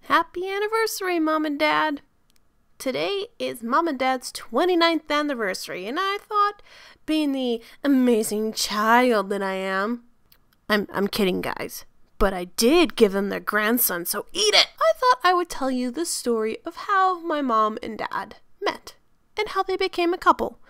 Happy anniversary, Mom and Dad! Today is Mom and Dad's 29th anniversary, and I thought, being the amazing child that I am, I'm kidding, guys, but I did give them their grandson, so eat it! I thought I would tell you the story of how my mom and dad met, and how they became a couple.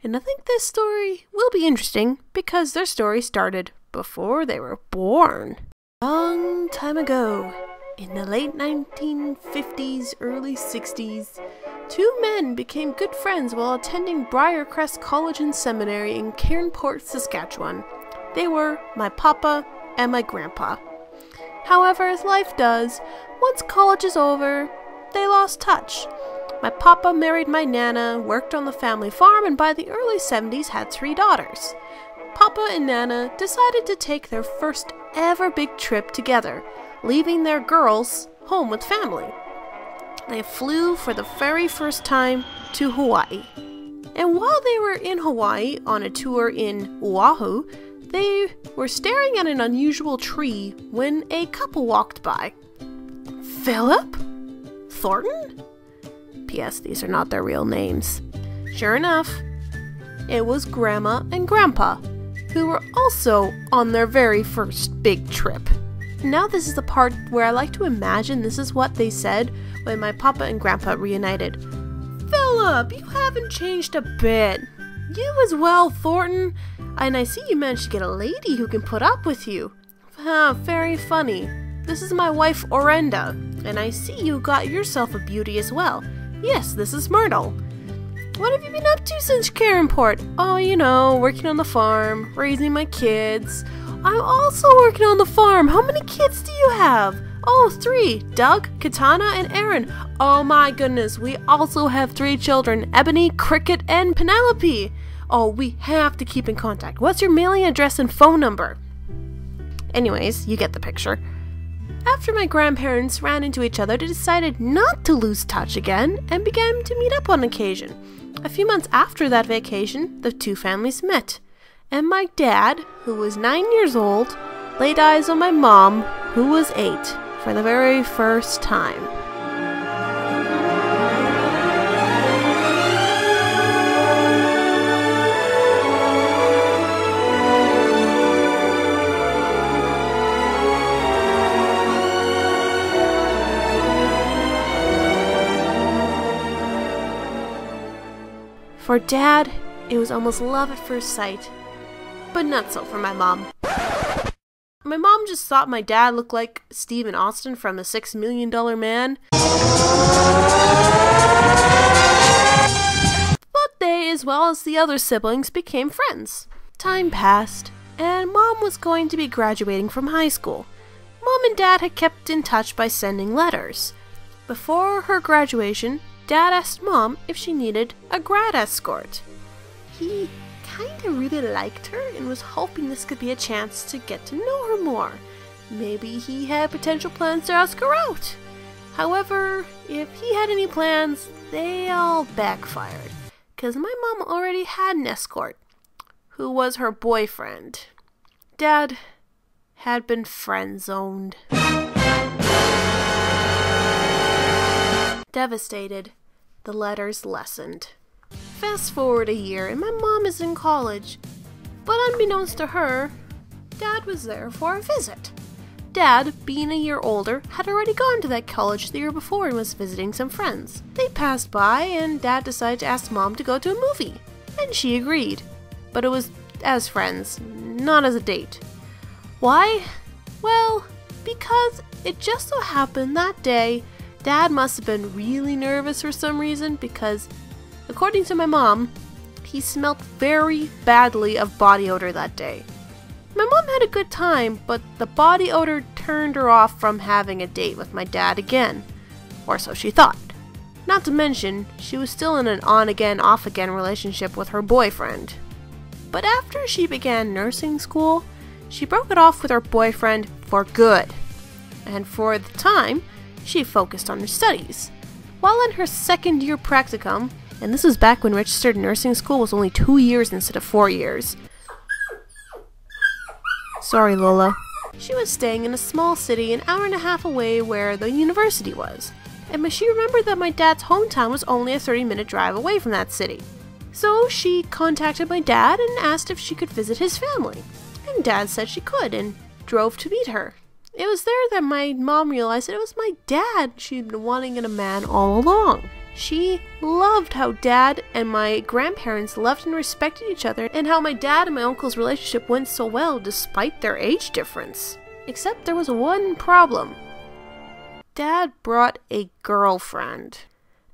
And I think this story will be interesting, because their story started before they were born. Long time ago, in the late 1950s, early 60s, two men became good friends while attending Briarcrest College and Seminary in Cairnport, Saskatchewan. They were my papa and my grandpa. However, as life does, once college is over, they lost touch. My papa married my nana, worked on the family farm, and by the early 70s had 3 daughters. Papa and Nana decided to take their first ever big trip together, leaving their girls home with family. They flew for the very first time to Hawaii. And while they were in Hawaii on a tour in Oahu, they were staring at an unusual tree when a couple walked by. Philip? Thornton? P.S. These are not their real names. Sure enough, it was Grandma and Grandpa, who were also on their very first big trip. Now this is the part where I like to imagine this is what they said when my papa and grandpa reunited. Philip, you haven't changed a bit. You as well, Thornton. And I see you managed to get a lady who can put up with you. Very funny. This is my wife, Orenda. And I see you got yourself a beauty as well. Yes, this is Myrtle. What have you been up to since Cairnport? Oh, you know, working on the farm, raising my kids. I'm also working on the farm. How many kids do you have? Oh, 3. Doug, Katana, and Aaron. Oh my goodness, we also have 3 children. Ebony, Cricket, and Penelope. Oh, we have to keep in contact. What's your mailing address and phone number? Anyways, you get the picture. After my grandparents ran into each other, they decided not to lose touch again and began to meet up on occasion. A few months after that vacation, the two families met. And my dad, who was 9 years old, laid eyes on my mom, who was 8, for the very first time. For Dad, it was almost love at first sight. But not so for my mom. My mom just thought my dad looked like Stephen Austin from The $6 Million Man. But they, as well as the other siblings, became friends. Time passed, and Mom was going to be graduating from high school. Mom and Dad had kept in touch by sending letters. Before her graduation, Dad asked Mom if she needed a grad escort. He kinda really liked her and was hoping this could be a chance to get to know her more. Maybe he had potential plans to ask her out. However, if he had any plans, they all backfired, because my mom already had an escort, who was her boyfriend. Dad had been friend-zoned. Devastated, the letters lessened. Fast forward a year and my mom is in college, but unbeknownst to her, Dad was there for a visit. Dad, being a year older, had already gone to that college the year before and was visiting some friends. They passed by and Dad decided to ask Mom to go to a movie, and she agreed, but it was as friends, not as a date. Why? Well, because it just so happened that day Dad must have been really nervous for some reason, because according to my mom, he smelled very badly of body odor that day. My mom had a good time, but the body odor turned her off from having a date with my dad again. Or so she thought. Not to mention, she was still in an on-again, off-again relationship with her boyfriend. But after she began nursing school, she broke it off with her boyfriend for good. And for the time, she focused on her studies. While in her second-year practicum, and this was back when registered nursing school was only 2 years instead of 4 years. Sorry, Lola. She was staying in a small city an hour and a half away where the university was. And she remembered that my dad's hometown was only a 30-minute drive away from that city. So she contacted my dad and asked if she could visit his family. And Dad said she could and drove to meet her. It was there that my mom realized that it was my dad she'd been wanting in a man all along. She loved how Dad and my grandparents loved and respected each other, and how my dad and my uncle's relationship went so well despite their age difference. Except there was one problem. Dad brought a girlfriend.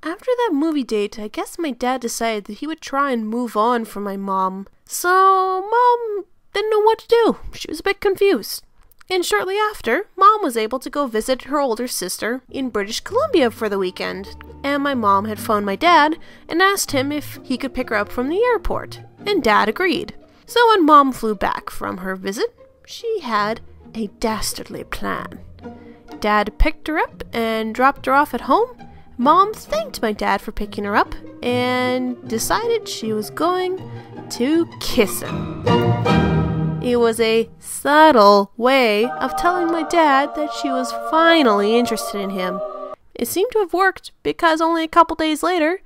After that movie date, I guess my dad decided that he would try and move on from my mom. So Mom didn't know what to do. She was a bit confused. And shortly after, Mom was able to go visit her older sister in British Columbia for the weekend. And my mom had phoned my dad and asked him if he could pick her up from the airport. And Dad agreed. So when Mom flew back from her visit, she had a dastardly plan. Dad picked her up and dropped her off at home. Mom thanked my dad for picking her up and decided she was going to kiss him. It was a subtle way of telling my dad that she was finally interested in him. It seemed to have worked because only a couple days later,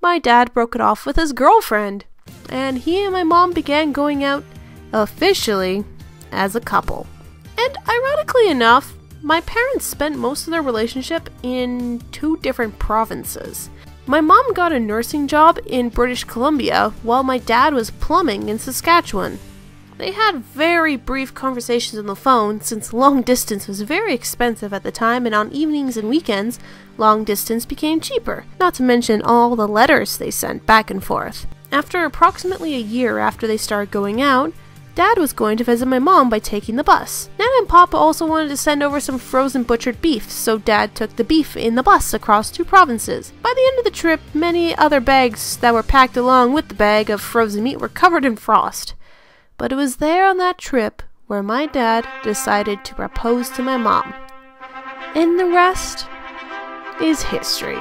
my dad broke it off with his girlfriend, and he and my mom began going out officially as a couple. And ironically enough, my parents spent most of their relationship in 2 different provinces. My mom got a nursing job in British Columbia while my dad was plumbing in Saskatchewan. They had very brief conversations on the phone since long distance was very expensive at the time, and on evenings and weekends, long distance became cheaper, not to mention all the letters they sent back and forth. After approximately a year after they started going out, Dad was going to visit my mom by taking the bus. Nana and Papa also wanted to send over some frozen butchered beef, so Dad took the beef in the bus across 2 provinces. By the end of the trip, many other bags that were packed along with the bag of frozen meat were covered in frost. But it was there on that trip where my dad decided to propose to my mom. And the rest is history.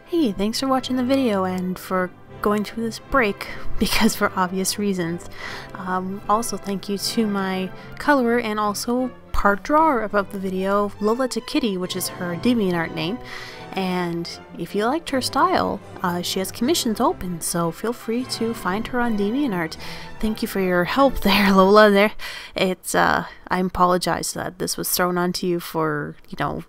Hey, thanks for watching the video and for going through this break, because for obvious reasons. Also thank you to my colorer and also part drawer of the video, lolathekitty, which is her DeviantArt name. And if you liked her style, she has commissions open, so feel free to find her on DeviantArt. Thank you for your help there, Lola. I apologize that this was thrown onto you for,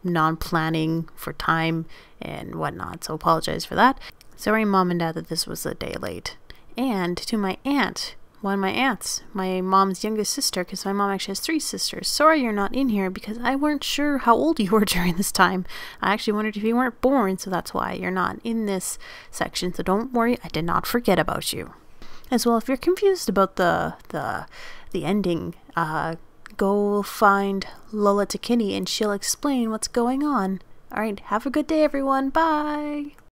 non-planning for time and whatnot, so apologize for that. Sorry, Mom and Dad, that this was a day late. And to my aunt, one of my aunts, my mom's youngest sister, because my mom actually has 3 sisters. Sorry you're not in here because I weren't sure how old you were during this time. I actually wondered if you weren't born, so that's why you're not in this section. So don't worry, I did not forget about you. As well, if you're confused about the ending, go find lolathekitty and she'll explain what's going on. Alright, have a good day everyone. Bye!